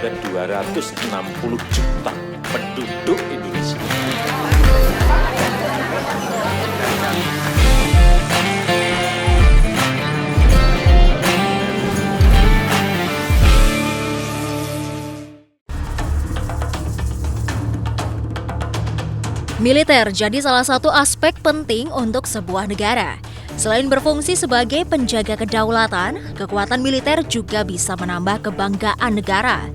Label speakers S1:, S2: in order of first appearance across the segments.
S1: ada 260 juta penduduk Indonesia.
S2: Militer jadi salah satu aspek penting untuk sebuah negara. Selain berfungsi sebagai penjaga kedaulatan, kekuatan militer juga bisa menambah kebanggaan negara.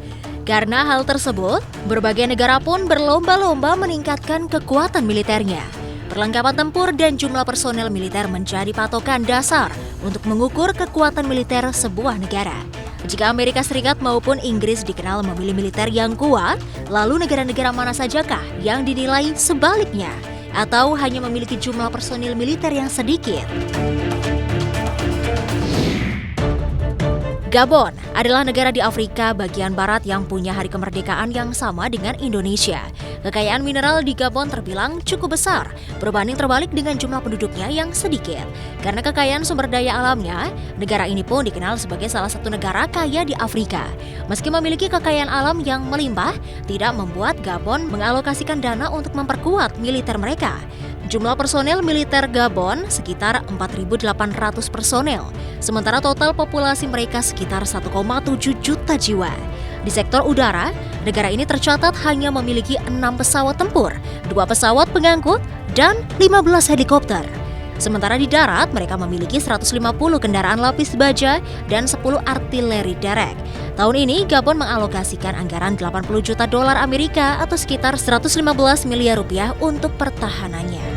S2: Karena hal tersebut, berbagai negara pun berlomba-lomba meningkatkan kekuatan militernya. Perlengkapan tempur dan jumlah personel militer menjadi patokan dasar untuk mengukur kekuatan militer sebuah negara. Jika Amerika Serikat maupun Inggris dikenal memilih militer yang kuat, lalu negara-negara mana sajakah yang dinilai sebaliknya? Atau hanya memiliki jumlah personil militer yang sedikit? Gabon adalah negara di Afrika bagian barat yang punya hari kemerdekaan yang sama dengan Indonesia. Kekayaan mineral di Gabon terbilang cukup besar, berbanding terbalik dengan jumlah penduduknya yang sedikit. Karena kekayaan sumber daya alamnya, negara ini pun dikenal sebagai salah satu negara kaya di Afrika. Meski memiliki kekayaan alam yang melimpah, tidak membuat Gabon mengalokasikan dana untuk memperkuat militer mereka. Jumlah personel militer Gabon sekitar 4.800 personel, sementara total populasi mereka sekitar 1,7 juta jiwa. Di sektor udara, negara ini tercatat hanya memiliki 6 pesawat tempur, 2 pesawat pengangkut, dan 15 helikopter. Sementara di darat, mereka memiliki 150 kendaraan lapis baja dan 10 artileri derek. Tahun ini, Gabon mengalokasikan anggaran 80 juta dolar Amerika atau sekitar 115 miliar rupiah untuk pertahanannya.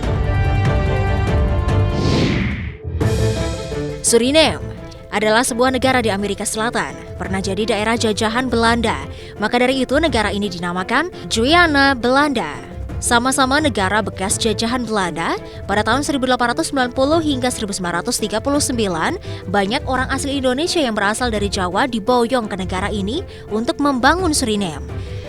S2: Suriname adalah sebuah negara di Amerika Selatan, pernah jadi daerah jajahan Belanda. Maka dari itu negara ini dinamakan Guyana Belanda. Sama-sama negara bekas jajahan Belanda, pada tahun 1890 hingga 1939, banyak orang asli Indonesia yang berasal dari Jawa diboyong ke negara ini untuk membangun Suriname.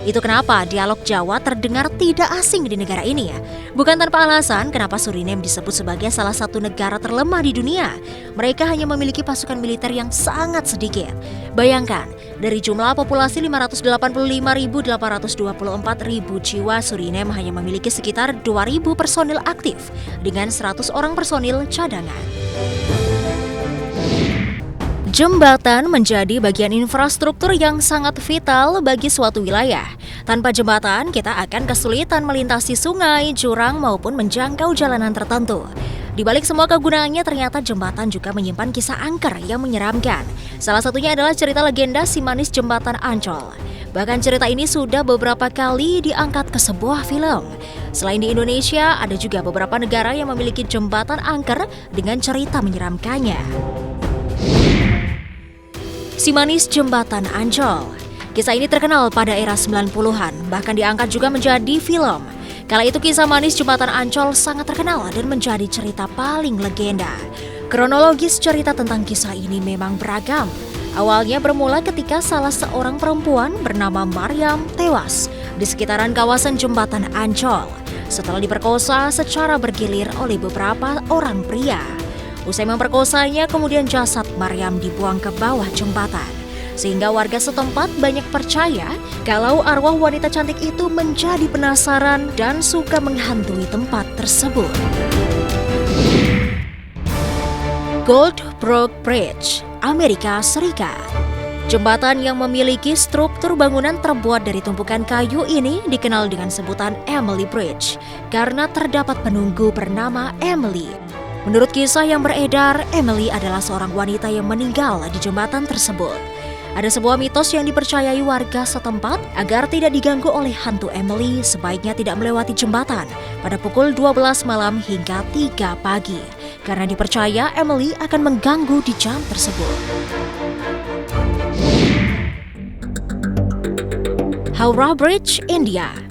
S2: Itu kenapa dialog Jawa terdengar tidak asing di negara ini ya. Bukan tanpa alasan kenapa Suriname disebut sebagai salah satu negara terlemah di dunia. Mereka hanya memiliki pasukan militer yang sangat sedikit. Bayangkan, dari jumlah populasi 585.824.000 jiwa, Suriname hanya memiliki sekitar 2.000 personil aktif dengan 100 orang personil cadangan. Jembatan menjadi bagian infrastruktur yang sangat vital bagi suatu wilayah. Tanpa jembatan, kita akan kesulitan melintasi sungai, jurang, maupun menjangkau jalanan tertentu. Di balik semua kegunaannya, ternyata jembatan juga menyimpan kisah angker yang menyeramkan. Salah satunya adalah cerita legenda si manis jembatan Ancol. Bahkan cerita ini sudah beberapa kali diangkat ke sebuah film. Selain di Indonesia, ada juga beberapa negara yang memiliki jembatan angker dengan cerita menyeramkannya. Si manis jembatan Ancol. Kisah ini terkenal pada era 90-an, bahkan diangkat juga menjadi film. Kala itu kisah manis jembatan Ancol sangat terkenal dan menjadi cerita paling legenda. Kronologis cerita tentang kisah ini memang beragam. Awalnya bermula ketika salah seorang perempuan bernama Maryam tewas di sekitaran kawasan jembatan Ancol setelah diperkosa secara bergilir oleh beberapa orang pria. Usai memperkosanya, kemudian jasad Maryam dibuang ke bawah jembatan. Sehingga warga setempat banyak percaya kalau arwah wanita cantik itu menjadi penasaran dan suka menghantui tempat tersebut. Goldbrook Bridge, Amerika Serikat. Jembatan yang memiliki struktur bangunan terbuat dari tumpukan kayu ini dikenal dengan sebutan Emily Bridge karena terdapat penunggu bernama Emily. Menurut kisah yang beredar, Emily adalah seorang wanita yang meninggal di jembatan tersebut. Ada sebuah mitos yang dipercayai warga setempat agar tidak diganggu oleh hantu Emily, sebaiknya tidak melewati jembatan pada pukul 12 malam hingga 3 pagi. Karena dipercaya Emily akan mengganggu di jam tersebut. Howrah Bridge, India.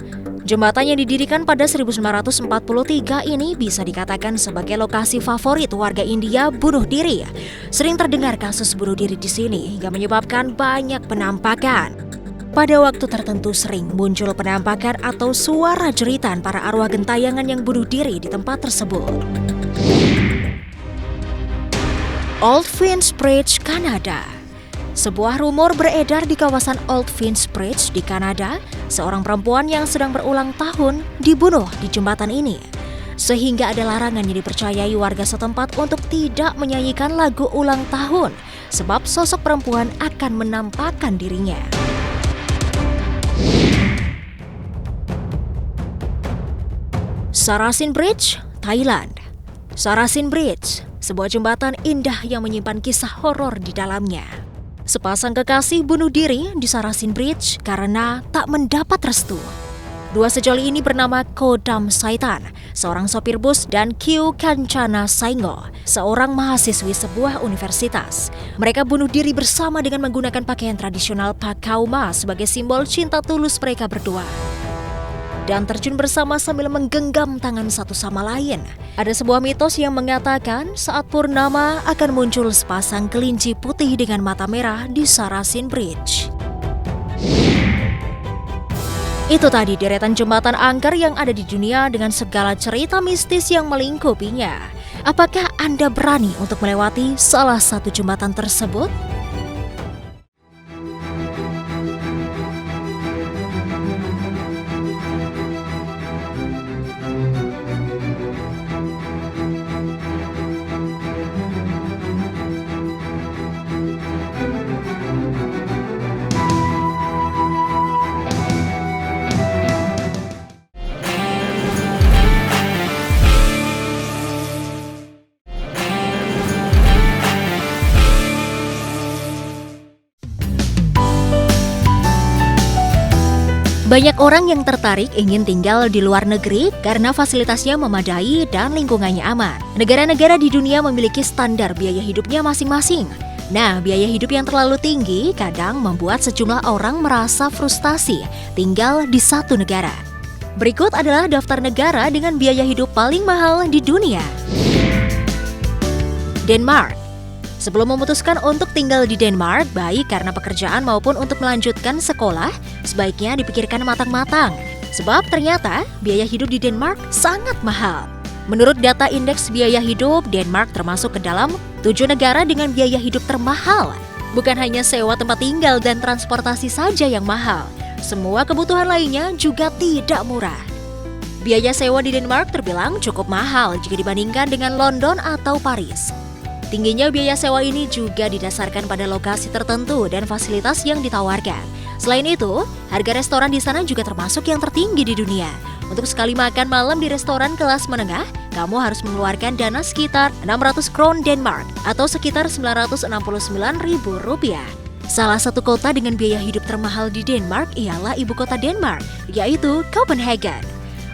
S2: Jembatan yang didirikan pada 1943 ini bisa dikatakan sebagai lokasi favorit warga India bunuh diri. Sering terdengar kasus bunuh diri di sini hingga menyebabkan banyak penampakan. Pada waktu tertentu sering muncul penampakan atau suara jeritan para arwah gentayangan yang bunuh diri di tempat tersebut. Old Queen's Bridge, Kanada. Sebuah rumor beredar di kawasan Old Finch Bridge di Kanada, seorang perempuan yang sedang berulang tahun dibunuh di jembatan ini. Sehingga ada larangan yang dipercayai warga setempat untuk tidak menyanyikan lagu ulang tahun, sebab sosok perempuan akan menampakkan dirinya. Sarasin Bridge, Thailand. Sarasin Bridge, sebuah jembatan indah yang menyimpan kisah horor di dalamnya. Sepasang kekasih bunuh diri di Sarasin Bridge karena tak mendapat restu. Dua sejoli ini bernama Kodam Saitan, seorang sopir bus, dan Kyu Kancana Saingo, seorang mahasiswi sebuah universitas. Mereka bunuh diri bersama dengan menggunakan pakaian tradisional Pakauma sebagai simbol cinta tulus mereka berdua. Dan terjun bersama sambil menggenggam tangan satu sama lain. Ada sebuah mitos yang mengatakan saat purnama akan muncul sepasang kelinci putih dengan mata merah di Sarasin Bridge. Itu tadi deretan jembatan angker yang ada di dunia dengan segala cerita mistis yang melingkupinya. Apakah Anda berani untuk melewati salah satu jembatan tersebut? Banyak orang yang tertarik ingin tinggal di luar negeri karena fasilitasnya memadai dan lingkungannya aman. Negara-negara di dunia memiliki standar biaya hidupnya masing-masing. Nah, biaya hidup yang terlalu tinggi kadang membuat sejumlah orang merasa frustasi tinggal di satu negara. Berikut adalah daftar negara dengan biaya hidup paling mahal di dunia. Denmark. Sebelum memutuskan untuk tinggal di Denmark, baik karena pekerjaan maupun untuk melanjutkan sekolah, sebaiknya dipikirkan matang-matang. Sebab ternyata biaya hidup di Denmark sangat mahal. Menurut data indeks biaya hidup, Denmark termasuk ke dalam 7 negara dengan biaya hidup termahal. Bukan hanya sewa tempat tinggal dan transportasi saja yang mahal, semua kebutuhan lainnya juga tidak murah. Biaya sewa di Denmark terbilang cukup mahal jika dibandingkan dengan London atau Paris. Tingginya biaya sewa ini juga didasarkan pada lokasi tertentu dan fasilitas yang ditawarkan. Selain itu, harga restoran di sana juga termasuk yang tertinggi di dunia. Untuk sekali makan malam di restoran kelas menengah, kamu harus mengeluarkan dana sekitar 600 kron Denmark atau sekitar Rp969.000. Salah satu kota dengan biaya hidup termahal di Denmark ialah ibu kota Denmark, yaitu Copenhagen.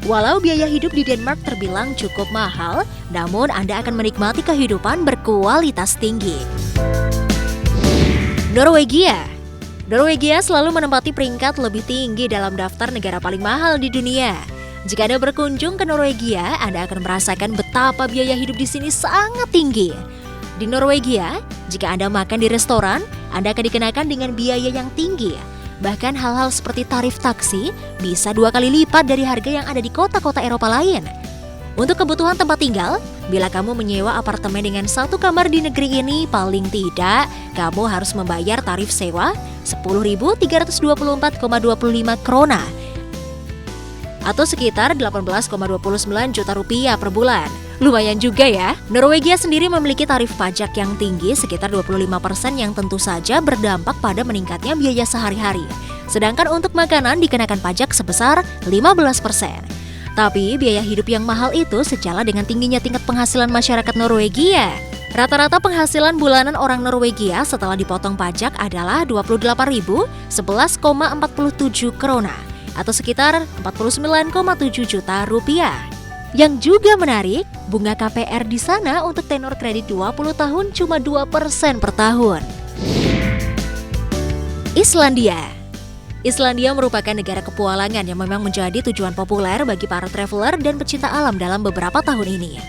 S2: Walau biaya hidup di Denmark terbilang cukup mahal, namun Anda akan menikmati kehidupan berkualitas tinggi. Norwegia. Norwegia selalu menempati peringkat lebih tinggi dalam daftar negara paling mahal di dunia. Jika Anda berkunjung ke Norwegia, Anda akan merasakan betapa biaya hidup di sini sangat tinggi. Di Norwegia, jika Anda makan di restoran, Anda akan dikenakan dengan biaya yang tinggi. Bahkan hal-hal seperti tarif taksi bisa 2 kali lipat dari harga yang ada di kota-kota Eropa lain. Untuk kebutuhan tempat tinggal, bila kamu menyewa apartemen dengan 1 kamar di negeri ini, paling tidak kamu harus membayar tarif sewa 10.324,25 krona atau sekitar 18,29 juta rupiah per bulan. Lumayan juga ya. Norwegia sendiri memiliki tarif pajak yang tinggi sekitar 25% yang tentu saja berdampak pada meningkatnya biaya sehari-hari. Sedangkan untuk makanan dikenakan pajak sebesar 15%. Tapi biaya hidup yang mahal itu sejalan dengan tingginya tingkat penghasilan masyarakat Norwegia. Rata-rata penghasilan bulanan orang Norwegia setelah dipotong pajak adalah 28.011,47 krona atau sekitar 49,7 juta rupiah. Yang juga menarik, bunga KPR di sana untuk tenor kredit 20 tahun cuma 2% per tahun. Islandia. Islandia merupakan negara petualangan yang memang menjadi tujuan populer bagi para traveler dan pecinta alam dalam beberapa tahun ini.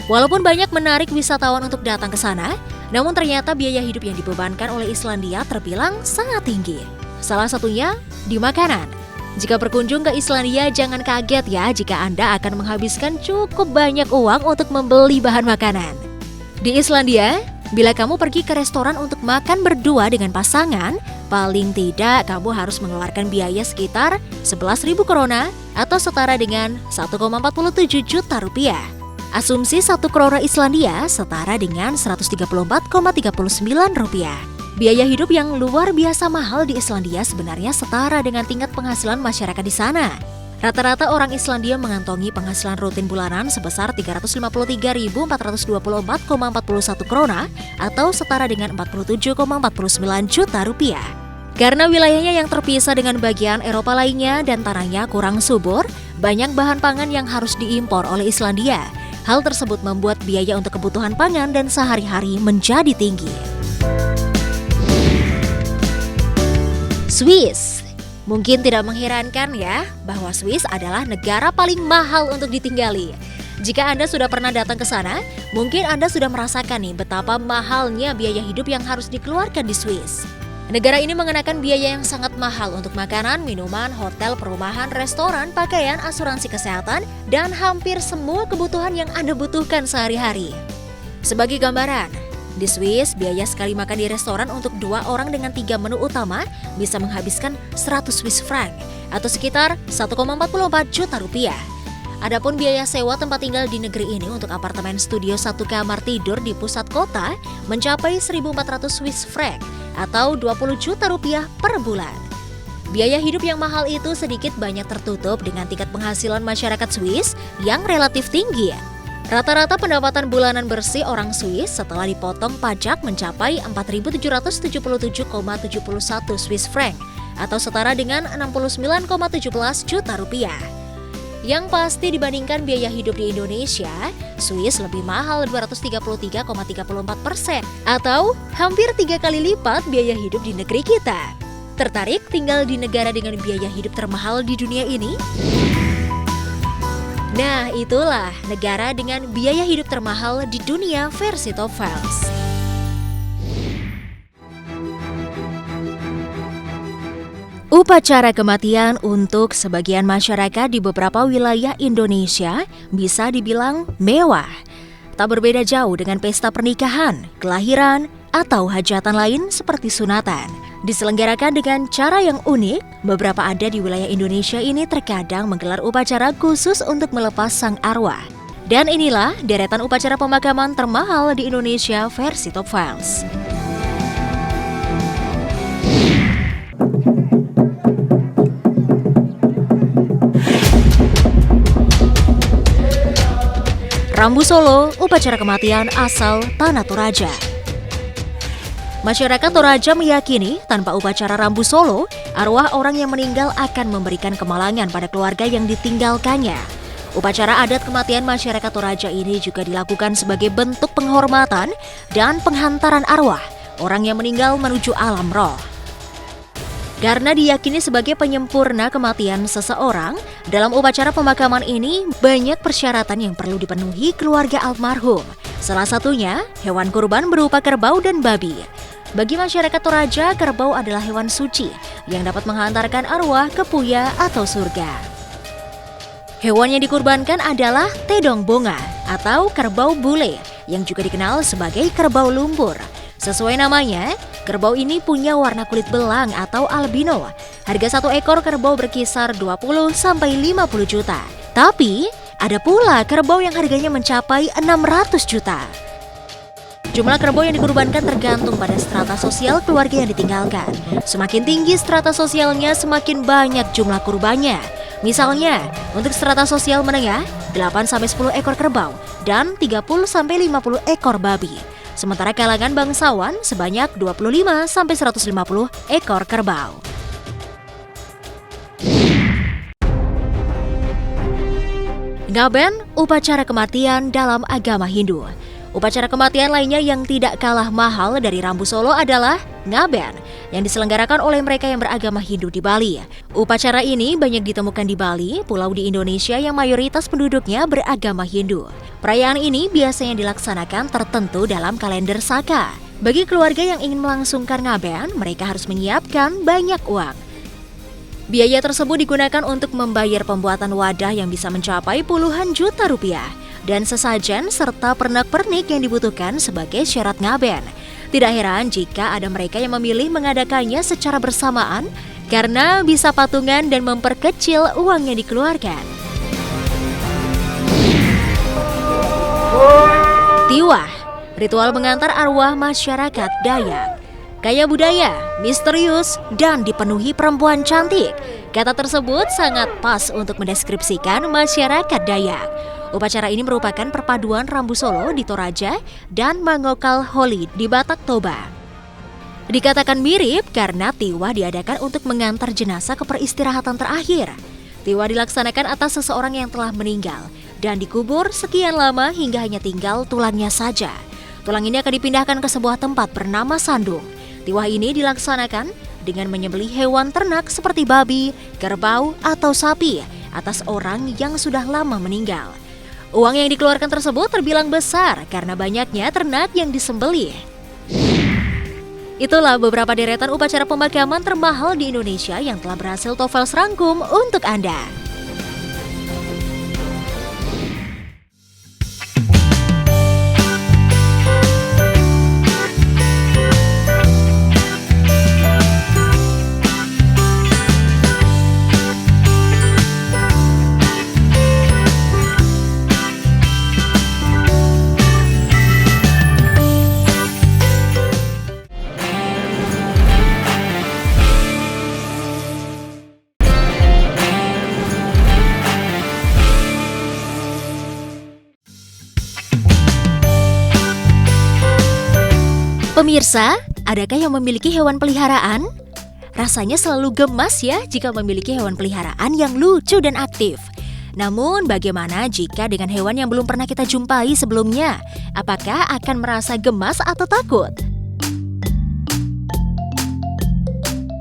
S2: Walaupun banyak menarik wisatawan untuk datang ke sana, namun ternyata biaya hidup yang dibebankan oleh Islandia terbilang sangat tinggi. Salah satunya di makanan. Jika berkunjung ke Islandia, jangan kaget ya jika Anda akan menghabiskan cukup banyak uang untuk membeli bahan makanan. Di Islandia, Bila kamu pergi ke restoran untuk makan berdua dengan pasangan, paling tidak kamu harus mengeluarkan biaya sekitar 11.000 krona atau setara dengan 1,47 juta rupiah. Asumsi 1 krona Islandia setara dengan 134,39 rupiah. Biaya hidup yang luar biasa mahal di Islandia sebenarnya setara dengan tingkat penghasilan masyarakat di sana. Rata-rata orang Islandia mengantongi penghasilan rutin bulanan sebesar 353.424,41 krona atau setara dengan 47,49 juta rupiah. Karena wilayahnya yang terpisah dengan bagian Eropa lainnya dan tanahnya kurang subur, banyak bahan pangan yang harus diimpor oleh Islandia. Hal tersebut membuat biaya untuk kebutuhan pangan dan sehari-hari menjadi tinggi. Swiss. Mungkin tidak mengherankan ya, bahwa Swiss adalah negara paling mahal untuk ditinggali. Jika Anda sudah pernah datang ke sana, mungkin Anda sudah merasakan nih betapa mahalnya biaya hidup yang harus dikeluarkan di Swiss. Negara ini mengenakan biaya yang sangat mahal untuk makanan, minuman, hotel, perumahan, restoran, pakaian, asuransi kesehatan, dan hampir semua kebutuhan yang Anda butuhkan sehari-hari. Sebagai gambaran, di Swiss, biaya sekali makan di restoran untuk 2 orang dengan 3 menu utama bisa menghabiskan 100 Swiss franc atau sekitar 1,44 juta rupiah. Adapun biaya sewa tempat tinggal di negeri ini untuk apartemen studio 1 kamar tidur di pusat kota mencapai 1.400 Swiss franc atau 20 juta rupiah per bulan. Biaya hidup yang mahal itu sedikit banyak tertutup dengan tingkat penghasilan masyarakat Swiss yang relatif tinggi. Rata-rata pendapatan bulanan bersih orang Swiss setelah dipotong pajak mencapai 4.777,71 Swiss franc atau setara dengan 69,17 juta rupiah. Yang pasti dibandingkan biaya hidup di Indonesia, Swiss lebih mahal 233,34% atau hampir 3 kali lipat biaya hidup di negeri kita. Tertarik tinggal di negara dengan biaya hidup termahal di dunia ini? Nah, itulah negara dengan biaya hidup termahal di dunia versi Top Files. Upacara kematian untuk sebagian masyarakat di beberapa wilayah Indonesia bisa dibilang mewah. Tak berbeda jauh dengan pesta pernikahan, kelahiran, atau hajatan lain seperti sunatan. Diselenggarakan dengan cara yang unik, beberapa adat di wilayah Indonesia ini terkadang menggelar upacara khusus untuk melepas sang arwah. Dan inilah deretan upacara pemakaman termahal di Indonesia versi Top Files. Rambu Solo, upacara kematian asal Tanah Toraja. Masyarakat Toraja meyakini tanpa upacara Rambu Solo, arwah orang yang meninggal akan memberikan kemalangan pada keluarga yang ditinggalkannya. Upacara adat kematian masyarakat Toraja ini juga dilakukan sebagai bentuk penghormatan dan penghantaran arwah orang yang meninggal menuju alam roh. Karena diyakini sebagai penyempurna kematian seseorang, dalam upacara pemakaman ini banyak persyaratan yang perlu dipenuhi keluarga almarhum. Salah satunya, hewan kurban berupa kerbau dan babi. Bagi masyarakat Toraja, kerbau adalah hewan suci yang dapat menghantarkan arwah ke puya atau surga. Hewan yang dikurbankan adalah tedong bonga atau kerbau bule yang juga dikenal sebagai kerbau lumpur. Sesuai namanya, kerbau ini punya warna kulit belang atau albino. Harga 1 ekor kerbau berkisar 20-50 juta. Tapi, ada pula kerbau yang harganya mencapai 600 juta. Jumlah kerbau yang dikurbankan tergantung pada strata sosial keluarga yang ditinggalkan. Semakin tinggi strata sosialnya, semakin banyak jumlah kurbannya. Misalnya, untuk strata sosial menengah, 8-10 ekor kerbau dan 30-50 ekor babi. Sementara kalangan bangsawan sebanyak 25-150 ekor kerbau. Ngaben, upacara kematian dalam agama Hindu. Upacara kematian lainnya yang tidak kalah mahal dari Rambu Solo adalah Ngaben, yang diselenggarakan oleh mereka yang beragama Hindu di Bali. Upacara ini banyak ditemukan di Bali, pulau di Indonesia yang mayoritas penduduknya beragama Hindu. Perayaan ini biasanya dilaksanakan tertentu dalam kalender Saka. Bagi keluarga yang ingin melangsungkan Ngaben, mereka harus menyiapkan banyak uang. Biaya tersebut digunakan untuk membayar pembuatan wadah yang bisa mencapai puluhan juta rupiah. dan sesajen serta pernak-pernik yang dibutuhkan sebagai syarat ngaben. Tidak heran jika ada mereka yang memilih mengadakannya secara bersamaan karena bisa patungan dan memperkecil uang yang dikeluarkan. Tiwah, ritual mengantar arwah masyarakat Dayak. Kaya budaya, misterius, dan dipenuhi perempuan cantik. Kata tersebut sangat pas untuk mendeskripsikan masyarakat Dayak. Upacara ini merupakan perpaduan Rambu Solo di Toraja dan Mangokal Holi di Batak Toba. Dikatakan mirip karena tiwah diadakan untuk mengantar jenazah ke peristirahatan terakhir. Tiwah dilaksanakan atas seseorang yang telah meninggal dan dikubur sekian lama hingga hanya tinggal tulangnya saja. Tulang ini akan dipindahkan ke sebuah tempat bernama Sandung. Tiwah ini dilaksanakan dengan menyembelih hewan ternak seperti babi, kerbau, atau sapi atas orang yang sudah lama meninggal. Uang yang dikeluarkan tersebut terbilang besar karena banyaknya ternak yang disembelih. Itulah beberapa deretan upacara pemakaman termahal di Indonesia yang telah berhasil Tofels rangkum untuk Anda. Pemirsa, adakah yang memiliki hewan peliharaan? Rasanya selalu gemas ya jika memiliki hewan peliharaan yang lucu dan aktif. Namun bagaimana jika dengan hewan yang belum pernah kita jumpai sebelumnya? Apakah akan merasa gemas atau takut?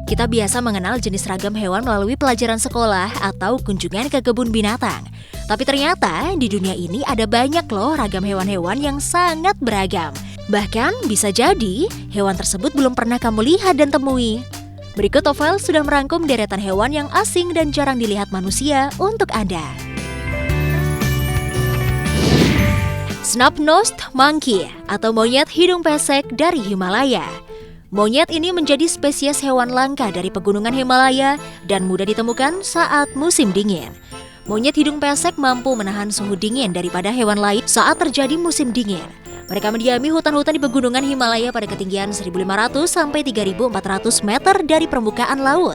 S2: Kita biasa mengenal jenis ragam hewan melalui pelajaran sekolah atau kunjungan ke kebun binatang. Tapi ternyata di dunia ini ada banyak loh ragam hewan-hewan yang sangat beragam. Bahkan bisa jadi hewan tersebut belum pernah kamu lihat dan temui. Berikut Tofels sudah merangkum deretan hewan yang asing dan jarang dilihat manusia untuk Anda. Snub-nosed monkey atau monyet hidung pesek dari Himalaya. Monyet ini menjadi spesies hewan langka dari pegunungan Himalaya dan mudah ditemukan saat musim dingin. Monyet hidung pesek mampu menahan suhu dingin daripada hewan lain saat terjadi musim dingin. Mereka mendiami hutan-hutan di pegunungan Himalaya pada ketinggian 1.500 sampai 3.400 meter dari permukaan laut.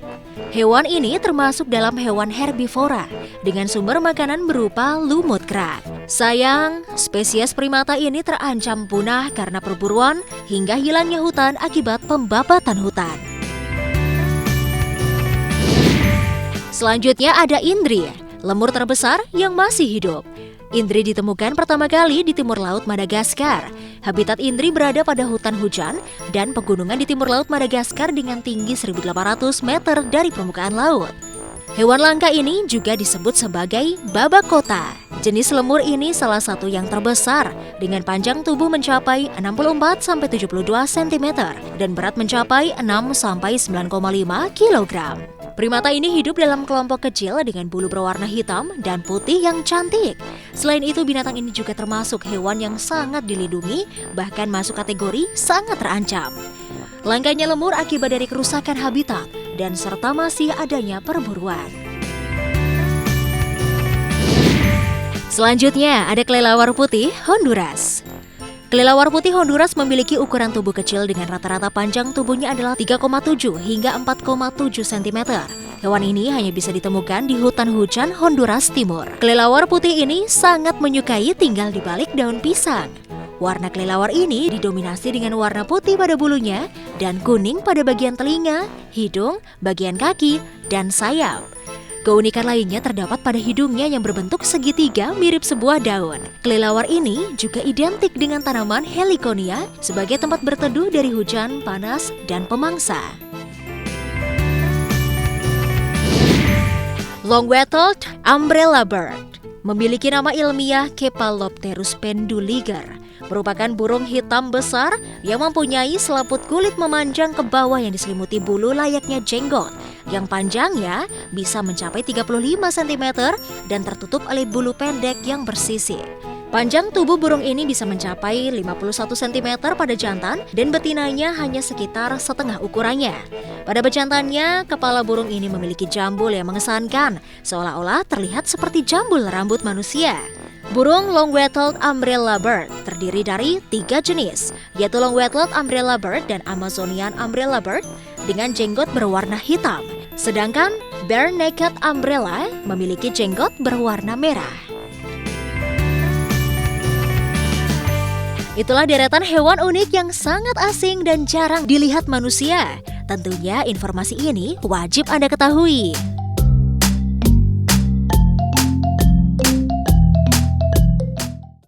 S2: Hewan ini termasuk dalam hewan herbivora dengan sumber makanan berupa lumut kerak. Sayang, spesies primata ini terancam punah karena perburuan hingga hilangnya hutan akibat pembabatan hutan. Selanjutnya ada Indri, lemur terbesar yang masih hidup. Indri ditemukan pertama kali di timur laut Madagaskar. Habitat Indri berada pada hutan hujan dan pegunungan di timur laut Madagaskar dengan tinggi 1.800 meter dari permukaan laut. Hewan langka ini juga disebut sebagai babak kota. Jenis lemur ini salah satu yang terbesar dengan panjang tubuh mencapai 64-72 cm dan berat mencapai 6-9,5 kg. Primata ini hidup dalam kelompok kecil dengan bulu berwarna hitam dan putih yang cantik. Selain itu, binatang ini juga termasuk hewan yang sangat dilindungi, bahkan masuk kategori sangat terancam. Langkanya lemur akibat dari kerusakan habitat dan serta masih adanya perburuan. Selanjutnya ada kelelawar putih Honduras. Kelelawar putih Honduras memiliki ukuran tubuh kecil dengan rata-rata panjang tubuhnya adalah 3,7 hingga 4,7 cm. Hewan ini hanya bisa ditemukan di hutan hujan Honduras Timur. Kelelawar putih ini sangat menyukai tinggal di balik daun pisang. Warna kelelawar ini didominasi dengan warna putih pada bulunya dan kuning pada bagian telinga, hidung, bagian kaki, dan sayap. Keunikan lainnya terdapat pada hidungnya yang berbentuk segitiga mirip sebuah daun. Kelelawar ini juga identik dengan tanaman Heliconia sebagai tempat berteduh dari hujan, panas, dan pemangsa. Long-wattled umbrella bird memiliki nama ilmiah Cephalopterus penduliger, merupakan burung hitam besar yang mempunyai selaput kulit memanjang ke bawah yang diselimuti bulu layaknya jenggot, yang panjangnya bisa mencapai 35 cm dan tertutup oleh bulu pendek yang bersisik. Panjang tubuh burung ini bisa mencapai 51 cm pada jantan dan betinanya hanya sekitar setengah ukurannya. Pada bejantannya, kepala burung ini memiliki jambul yang mengesankan, seolah-olah terlihat seperti jambul rambut manusia. Burung long-wettled umbrella bird terdiri dari 3 jenis, yaitu long-wettled umbrella bird dan Amazonian umbrella bird dengan jenggot berwarna hitam. Sedangkan bare-necked umbrella memiliki jenggot berwarna merah. Itulah deretan hewan unik yang sangat asing dan jarang dilihat manusia. Tentunya informasi ini wajib Anda ketahui.